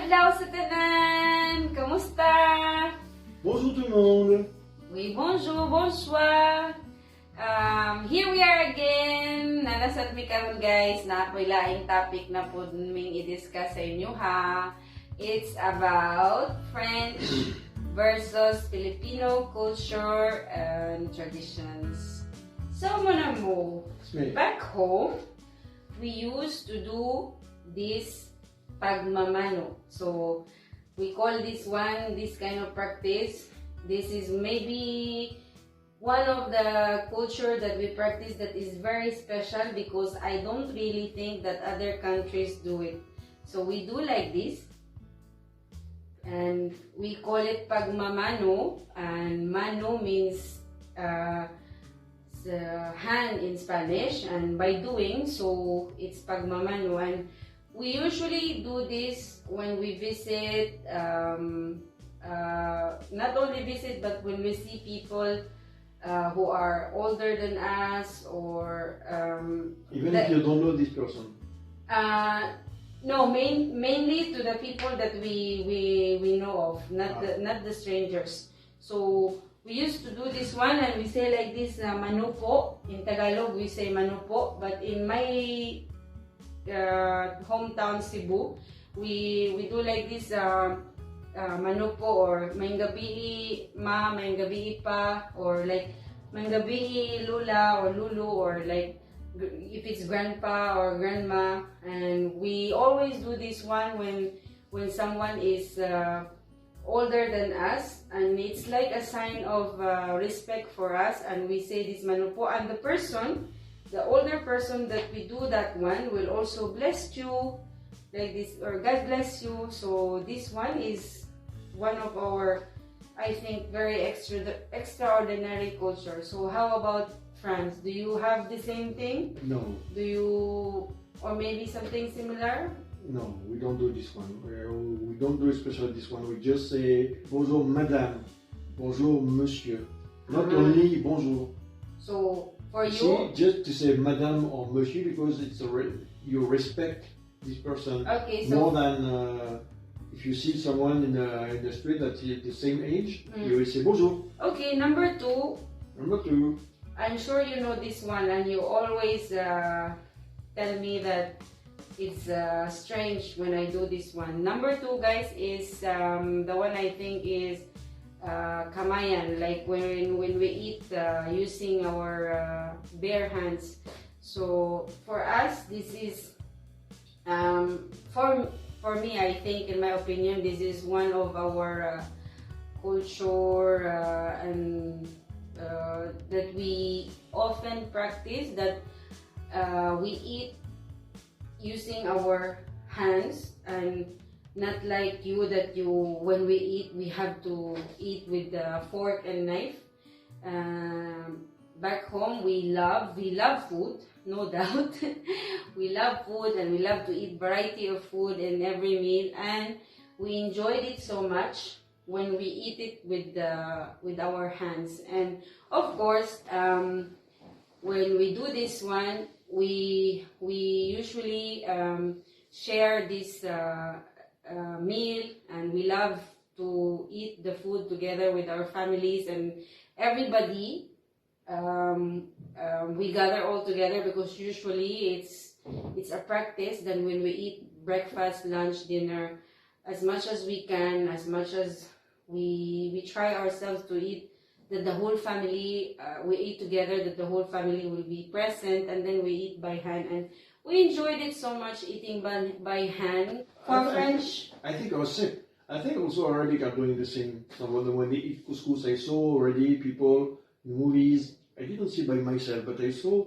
Adlaw sa tanan! Kamusta? Bonjour tout le monde. Oui, bonjour, bonsoir. Here we are again. Nanasad mi karon guys na ako'y laing topic na po ming i-discuss sa inyo ha. It's about French versus Filipino culture and traditions. So muna mo, back home, we used to do this pagmamano. So we call this kind of practice. This is maybe one of the culture that we practice that is very special because I don't really think that other countries do it. So we do like this, and we call it pagmamano, and mano means hand in Spanish, and by doing so it's pagmamano. And we usually do this when we visit, not only visit, but when we see people who are older than us, or even if you don't know this person. No, mainly to the people that we know of, not the strangers. So we used to do this one, and we say like this, mano po. In Tagalog we say mano po, but in my hometown Cebu, we do like this, mano po, or mayang gabi ma, mayang gabi pa, or like mayang gabi lula or lulu, or like if it's grandpa or grandma. And we always do this one when someone is older than us, and it's like a sign of respect for us, and we say this mano po, and the older person that we do that one will also bless you like this, or God bless you. So this one is one of our, I think, very extraordinary culture. So how about France? Do you have the same thing? No. Do you, or maybe something similar? No, we don't do this one. We don't do especially this one. We just say bonjour madame, bonjour monsieur. Not only bonjour. So for you, see, just to say madame or monsieur, because it's you respect this person, okay, so more than if you see someone in the street that's the same age, you will say bonjour. Okay, number two. Number two. I'm sure you know this one, and you always tell me that it's strange when I do this one. Number two, guys, is the one I think is kabayans, like when we eat using our bare hands. So for us, this is for me, I think, in my opinion, this is one of our culture and that we often practice, that we eat using our hands, and not like you, that when we eat, we have to eat with the fork and knife. Back home, we love food, no doubt. We love food, and we love to eat variety of food in every meal, and we enjoyed it so much when we eat it with our hands. And of course, when we do this one, we usually share this meal, and we love to eat the food together with our families and everybody. We gather all together because usually it's a practice that when we eat breakfast, lunch, dinner, as much as we can, as much as we try ourselves to eat, that the whole family, we eat together, that the whole family will be present, and then we eat by hand. And we enjoyed it so much, eating by hand. For French, I think I think also Arabic are doing the same. So when they eat couscous, I saw already people in movies. I didn't see by myself, but I saw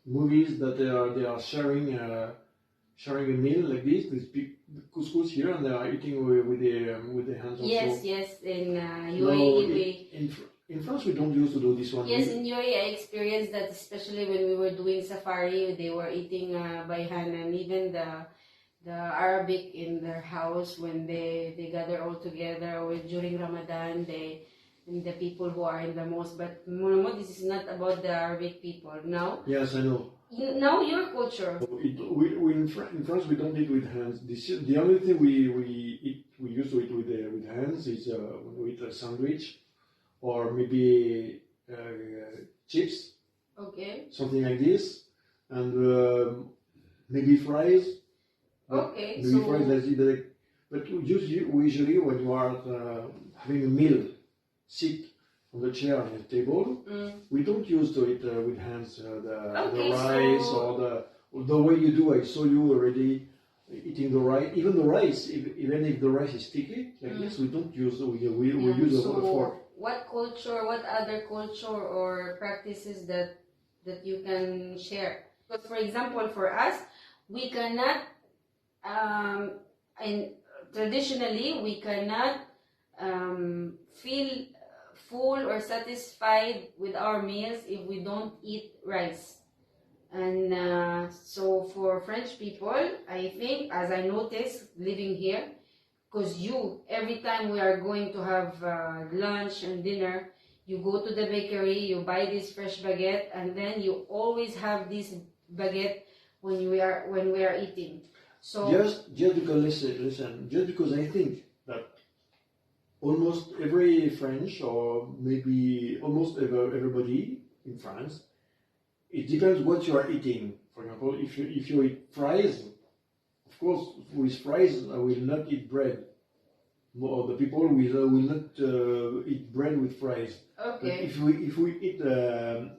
movies that they are sharing a meal like this. They speak couscous here, and they are eating with their hands. Yes, in UAE, in France we don't used to do this one. Yes, in UAE I experienced that, especially when we were doing safari. They were eating by hand, and even the Arabic in their house, when they gather all together, or during Ramadan, and the people who are in the mosque. But this is not about the Arabic people. Now, yes, I know. Now your culture. In France we don't eat with hands. The only thing we eat we used to eat with hands is when we eat a sandwich, or maybe chips, Okay. something like this, and maybe fries. Okay. Maybe So. fries but usually when you are having a meal, sit on the chair on the table, we don't use to eat with hands the rice or the way you do. I saw you already eating the rice. Even the rice, even if the rice is sticky like this, we don't use. We use a fork. What other culture or practices that you can share? But for example, for us, we cannot, and traditionally, we cannot feel full or satisfied with our meals if we don't eat rice. And so for French people, I think, as I noticed living here, because every time we are going to have lunch and dinner, you go to the bakery, you buy this fresh baguette, and then you always have this baguette when we are eating. So just because listen, just because I think that almost every French, or maybe almost everybody in France, it depends what you are eating. For example, if you eat fries, of course, with fries I will not eat bread. More the people will not eat bread with fries. okay. But if we eat a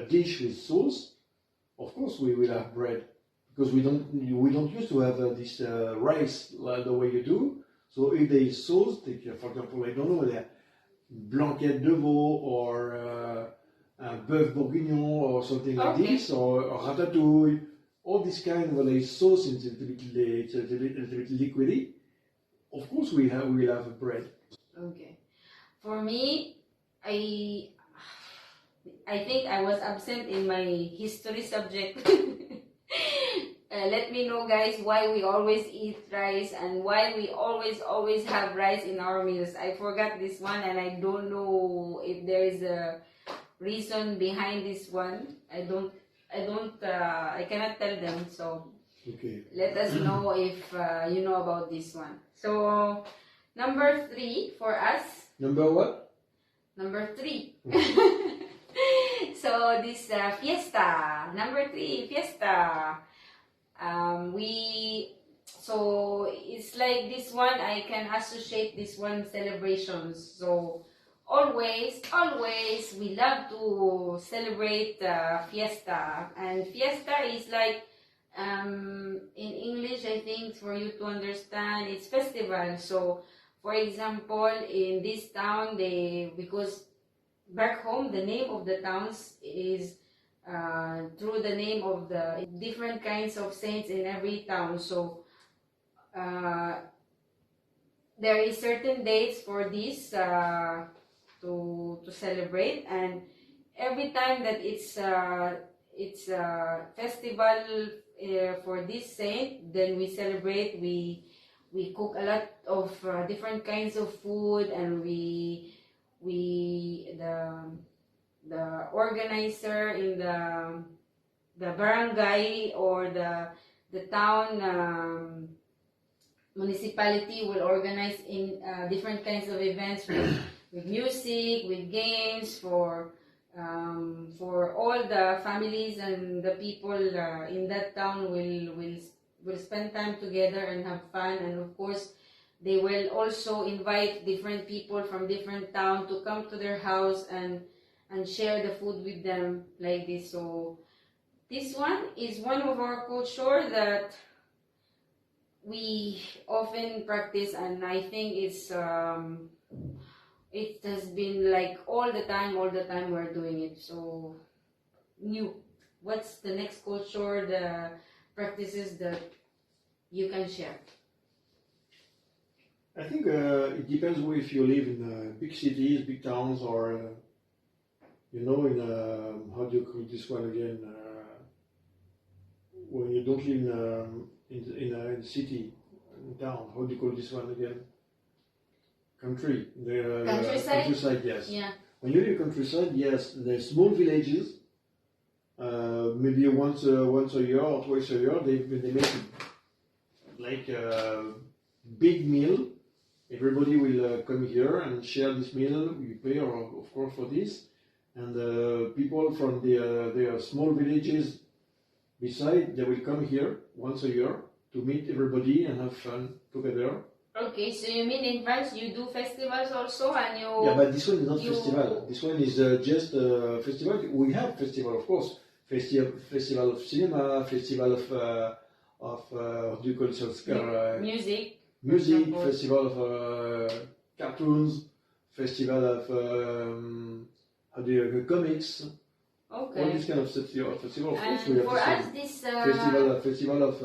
dish with sauce, of course we will have bread, because we don't used to have this rice like the way you do. So if there is sauce, take, for example, I don't know, the blanquette de veau or bœuf bourguignon or something like this, or ratatouille, all this kind where there is sauce and it's a little bit liquidy. Of course we will have bread. Okay. For me, I think I was absent in my history subject. Let me know, guys, why we always eat rice and why we always have rice in our meals. I forgot this one, and I don't know if there is a reason behind this one. I cannot tell them. So Okay. let us know if you know about this one. So number 3 for us. Number what? Number 3. So this fiesta. Number 3, fiesta. So it's like this one, I can associate this one celebrations. So always we love to celebrate fiesta, and fiesta is like in English, I think, for you to understand, it's festival. So for example, in this town, because back home the name of the towns is through the name of the different kinds of saints in every town. So there is certain dates for this to celebrate, and every time that it's a festival for this saint, then we celebrate. We cook a lot of different kinds of food, and the organizer in the barangay or the town municipality will organize in different kinds of events with music, with games for all the families, and the people in that town will spend time together and have fun. And of course, they will also invite different people from different town to come to their house and share the food with them like this. So this one is one of our culture that we often practice, and I think it has been like all the time we're doing it. So what's the next culture, the practices that you can share? I think it depends if you live in big cities, big towns, or in how do you call this one again? When you don't live in a city, in town, how do you call this one again? Countryside. Countryside, yes. Yeah. When you live countryside, yes, there's small villages. Maybe once a year or twice a year, they make like a big meal everybody will come here and share this meal. We pay, of course, for this. And people from their small villages beside, they will come here once a year to meet everybody and have fun together. Okay, so you mean in France you do festivals also, and you... Yeah, but this one is not festival. This one is just festival. We have festival, of course. Festival of cinema, festival of how do you call it? Music. Music, festival of cartoons, festival of how do you comics. Okay. All this kind of festival. Of course, we have for us this festival of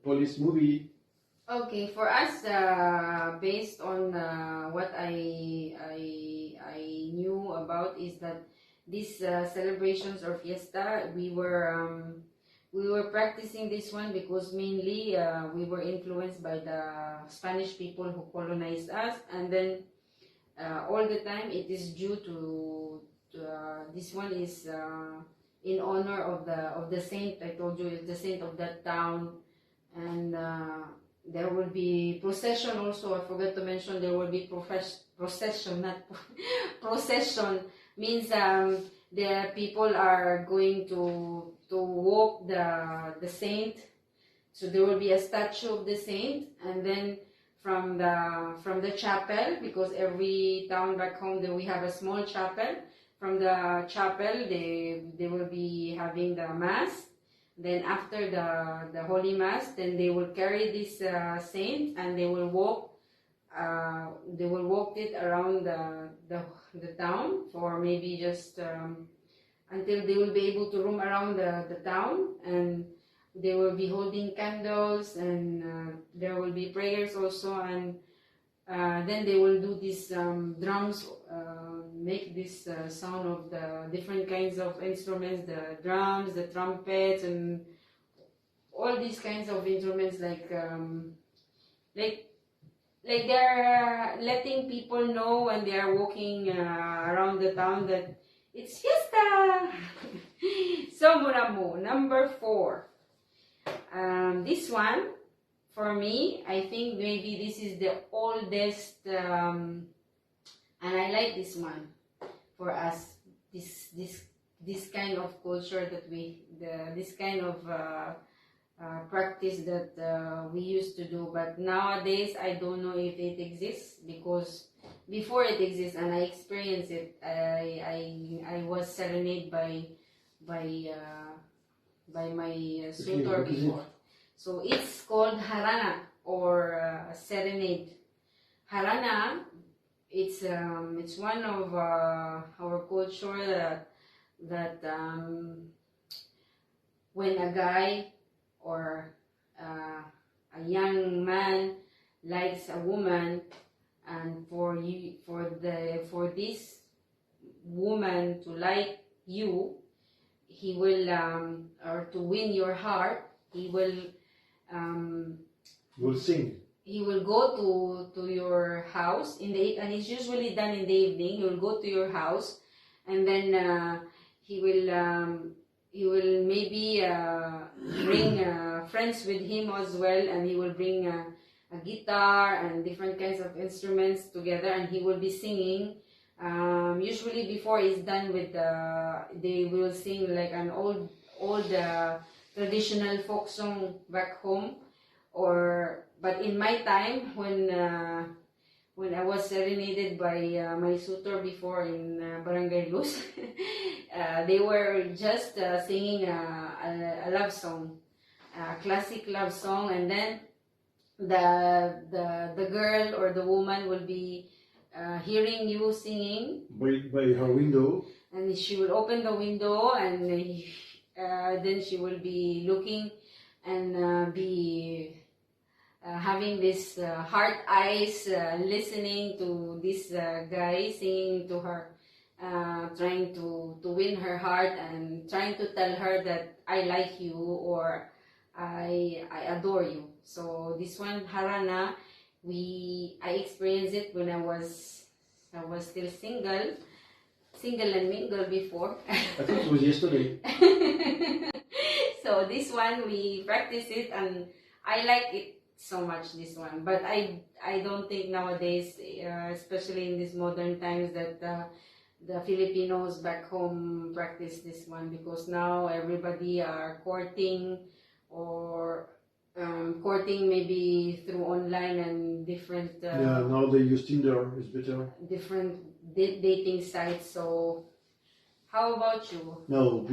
police movie. Okay, for us, based on what I knew about, is that these celebrations or fiesta, we were practicing this one because mainly we were influenced by the Spanish people who colonized us, and then all the time it is due to this one is in honor of the saint. I told you, it's the saint of that town, and there will be procession also. I forgot to mention there will be procession, not procession means the people are going to walk the saint. So there will be a statue of the saint, and then from the chapel, because every town back home we have a small chapel. From the chapel they will be having the mass. Then after the Holy Mass, then they will carry this saint and they will walk it around the town for maybe just until they will be able to roam around the town, and they will be holding candles, and there will be prayers also, and then they will do these drums, make this sound of the different kinds of instruments, the drums, the trumpets, and all these kinds of instruments, like they're letting people know when they are walking around the town that it's fiesta. So Muramo, number 4. This one, for me, I think maybe this is the oldest, and I like this one for us. This kind of culture that this kind of practice that we used to do. But nowadays, I don't know if it exists, because before it exists and I experienced it, I was serenaded by my suitor before. So it's called harana, or serenade. Harana, it's one of our culture that when a guy or a young man likes a woman, and for this woman to like you, he will or to win your heart, he will sing. He will go to your house and it's usually done in the evening. He will go to your house, and then he will maybe bring friends with him as well, and he will bring a guitar and different kinds of instruments together, and he will be singing. Usually before it's done with they will sing like an old traditional folk song back home, but in my time when I was serenaded by my suitor before in Barangay Luz, they were just singing a love song, a classic love song, and then the girl or the woman will be hearing you singing by her window, and she will open the window, and then she will be looking and be having this heart eyes, listening to this guy singing to her, trying to win her heart and trying to tell her that I like you or I adore you. So this one, harana, I experienced it when I was still single and mingle before. I thought it was yesterday. So this one we practice it, and I like it so much this one. But I don't think nowadays, especially in these modern times, that the Filipinos back home practice this one, because now everybody are courting, or courting maybe through online and different Yeah, now they use Tinder. It's better. different dating sites. So how about you? No,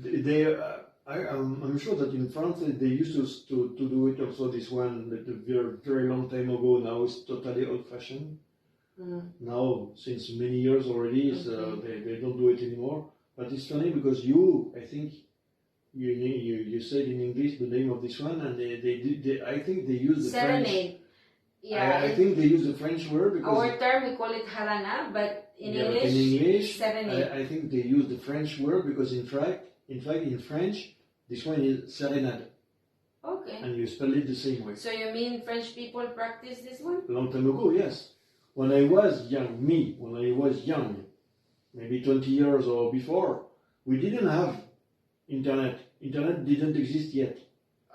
they. I'm sure that in France they used to do it also. This one that a very very long time ago. Now it's totally old-fashioned. Now, since many years already, they don't do it anymore. But it's funny because I think you said in English the name of this one, and they I think they use the Serenade. French. Yeah, I think they use the French word because our term we call it harana, but in yeah, English, but in English, it's serenade. I think they use the French word because in fact in French this one is serenade, Okay. and you spell it the same way. So you mean French people practice this one? A long time ago, yes. When I was young, maybe 20 years or before, we didn't have internet. Internet didn't exist yet.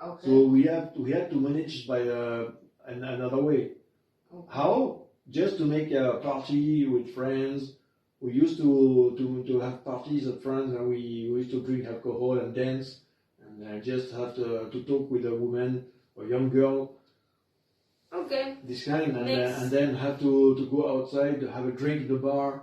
Okay. So we had to manage by another way. Okay. How? Just to make a party with friends. We used to have parties at friends, and we used to drink alcohol and dance, and just have to talk with a woman or young girl. Okay. This kind, Next. and then have to go outside, have a drink in the bar.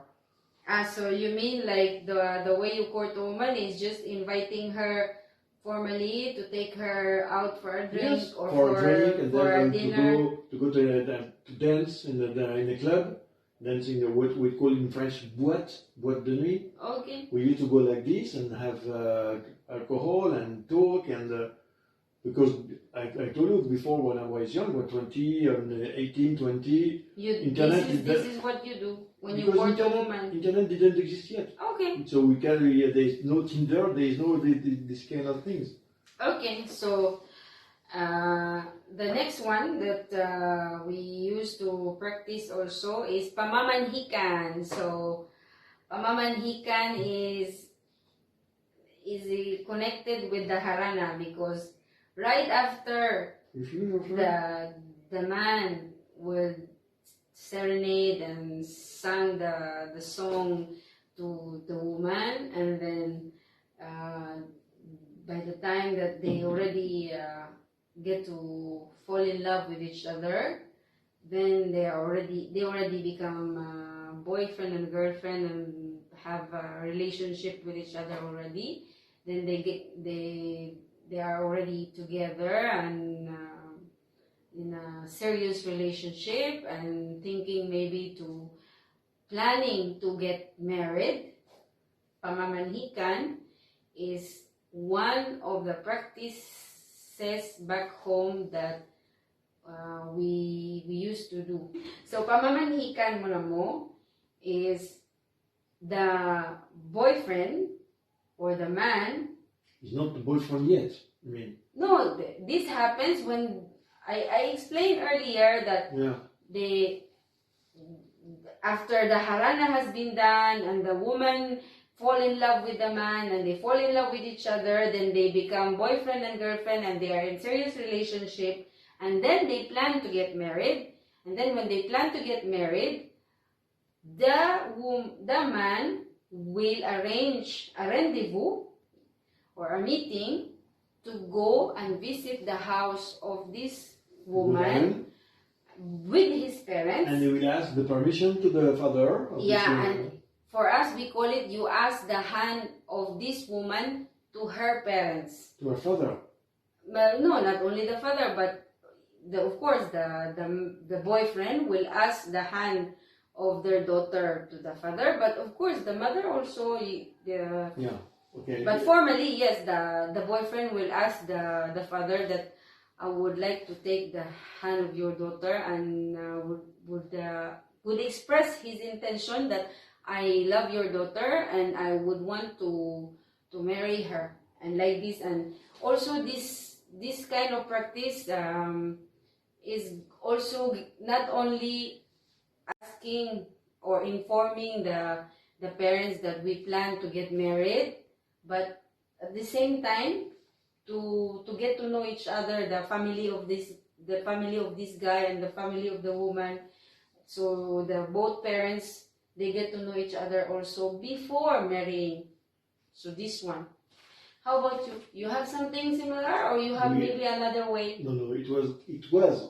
So you mean like the way you court a woman is just inviting her formally to take her out for a drink, Yes, or for a drink, and for a then dinner? to go to dance in the club, dancing what we call in French boîte de nuit. Okay. We used to go like this and have alcohol and talk, and because I told you before, when I was young, when 20 and 18, 20, internet This is what you do when you because court a woman. internet didn't exist yet. Okay. So we carry, there's no Tinder, there's no this kind of things. Okay, so the next one that we used to practice also is pamamanhikan. So pamamanhikan is connected with the harana, because right after the man would serenade and sang the song to the woman, and then by the time that they already get to fall in love with each other, then they already become boyfriend and girlfriend and have a relationship with each other already. Then they are already together and in a serious relationship, and thinking maybe to planning to get married. Pamamanhikan is one of the practices back home that we used to do. So pamamanhikan mo is the boyfriend or the man. It's not the boyfriend yet. I mean. No, this happens when I explained earlier that they, after the harana has been done and the woman fall in love with the man and they fall in love with each other, then they become boyfriend and girlfriend and they are in serious relationship, and then they plan to get married. And then when they plan to get married, the man will arrange a rendezvous or a meeting to go and visit the house of this woman with his parents. And they will ask the permission to the father of this woman. And for us, we call it, you ask the hand of this woman to her parents. To her father? Well, no, not only the father, but of course the boyfriend will ask the hand of their daughter to the father, but of course the mother also. Okay. But formally, yes, the boyfriend will ask the father that I would like to take the hand of your daughter, and would express his intention that I love your daughter and I would want to marry her, and like this. And also this kind of practice is also not only asking or informing the parents that we plan to get married, but at the same time to get to know each other, the family of this the family of this guy and the family of the woman. So the both parents, they get to know each other also before marrying. So this one. How about you? You have something similar, or you have maybe another way? No. It was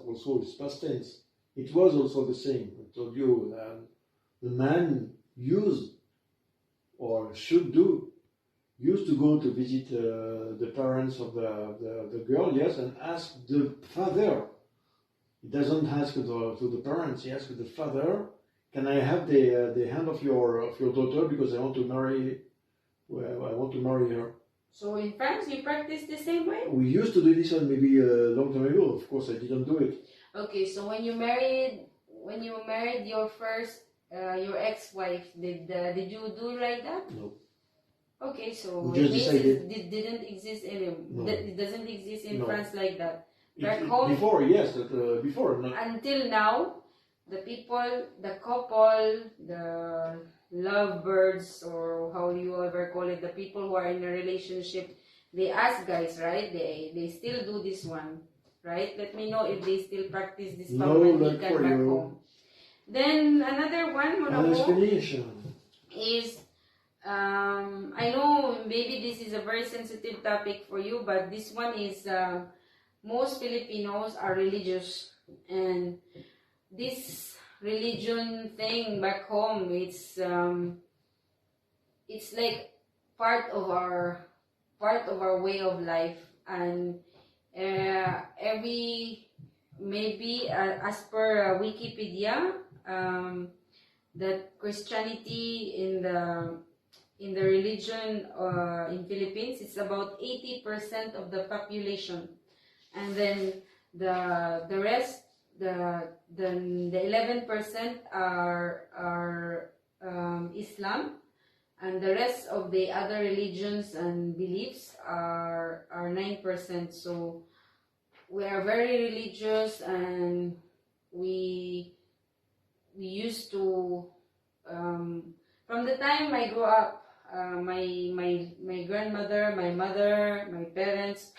also, it's past tense. It was also the same. I told you, the man used to go to visit the parents of the girl, yes, and ask the father. He doesn't ask to the parents. He asks the father, "Can I have the hand of your daughter because I want to marry her." So in France, you practice the same way? We used to do this one maybe a long time ago. Of course, I didn't do it. Okay, so when you married your first your ex-wife, did you do like that? No. Okay, so We it just means decided. it didn't exist No. it doesn't exist in No. France like that. Back home, Before, yes, before. Not. until now, the people, the couple, the lovebirds, or how you ever call it, the people who are in a relationship, they ask guys, right? They still do this one, right? Let me know if they still practice this No, like pamanikan for back you. home. Then another one, An Monomo, explanation. is I know maybe this is a very sensitive topic for you, but this one is most Filipinos are religious, and this religion thing back home, it's like part of our way of life, and every maybe as per Wikipedia, that Christianity in the religion in Philippines, it's about 80% of the population, and then the rest, the 11% are Islam, and the rest of the other religions and beliefs are 9%. So we are very religious, and we used to from the time I grew up, my grandmother, my mother, my parents,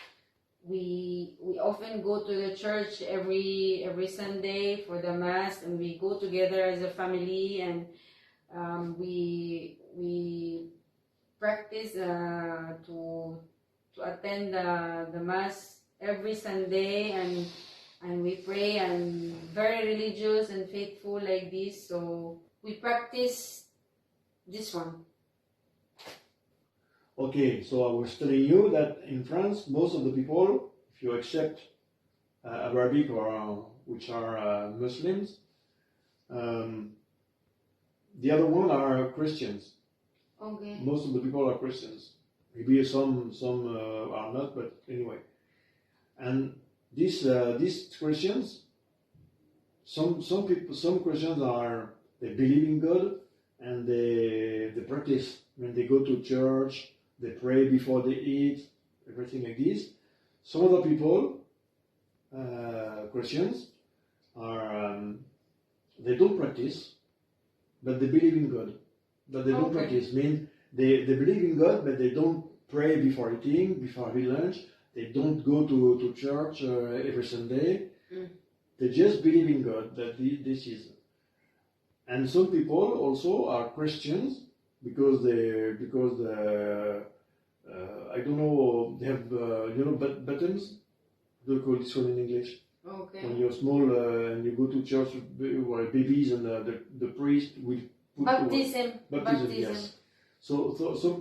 we often go to the church every Sunday for the mass, and we go together as a family, and we practice to attend the mass every Sunday, and we pray, and very religious and faithful like this. So we practice this one. Okay, so I was telling you that in France, most of the people, if you accept Arabic or which are Muslims, the other one are Christians. Okay. Most of the people are Christians. Maybe some are not, but anyway. And these Christians, some Christians they believe in God, and they practice. When they go to church, they pray before they eat, everything like this. Some other people, Christians, they don't practice, but they believe in God. But they don't practice. Mean they believe in God, but they don't pray before eating, before having lunch. They don't go to church every Sunday. They just believe in God, that this is. And some people also are Christians because I don't know, they have buttons. How do you call this one in English? Okay. When you're small and you go to church where babies, and the priest will put baptism. Yes. So some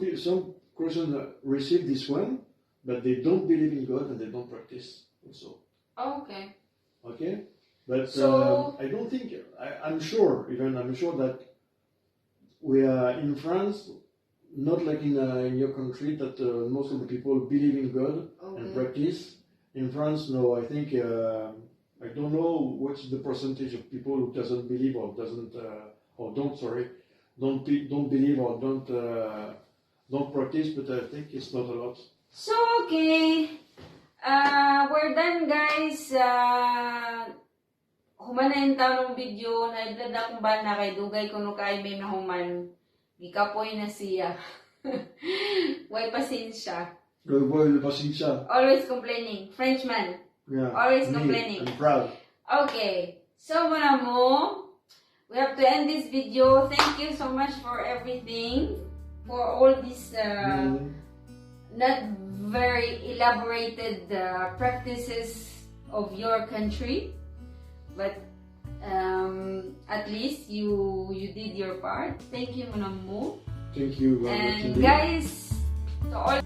Christians receive this one, but they don't believe in God and they don't practice also. Okay. Okay, but So I don't think I'm sure that we are in France, not like in your country, that most of the people believe in God and practice. In France, no, I think I don't know what's the percentage of people who doesn't believe or don't believe or don't practice, but I think it's not a lot. So okay, we're done, guys. Human na yung tanong video, naiblag akong bana kay dugay kuno kay may nahuman. Gikapoy na siya. Way pasensya. Boy, pasensya. Always complaining. Frenchman. Yeah. Always Me, complaining. I'm proud. Okay, so mon amour, we have to end this video. Thank you so much for everything, for all these not very elaborated practices of your country, but at least you did your part. Thank you, mon amour. Thank you very much And indeed. guys, to all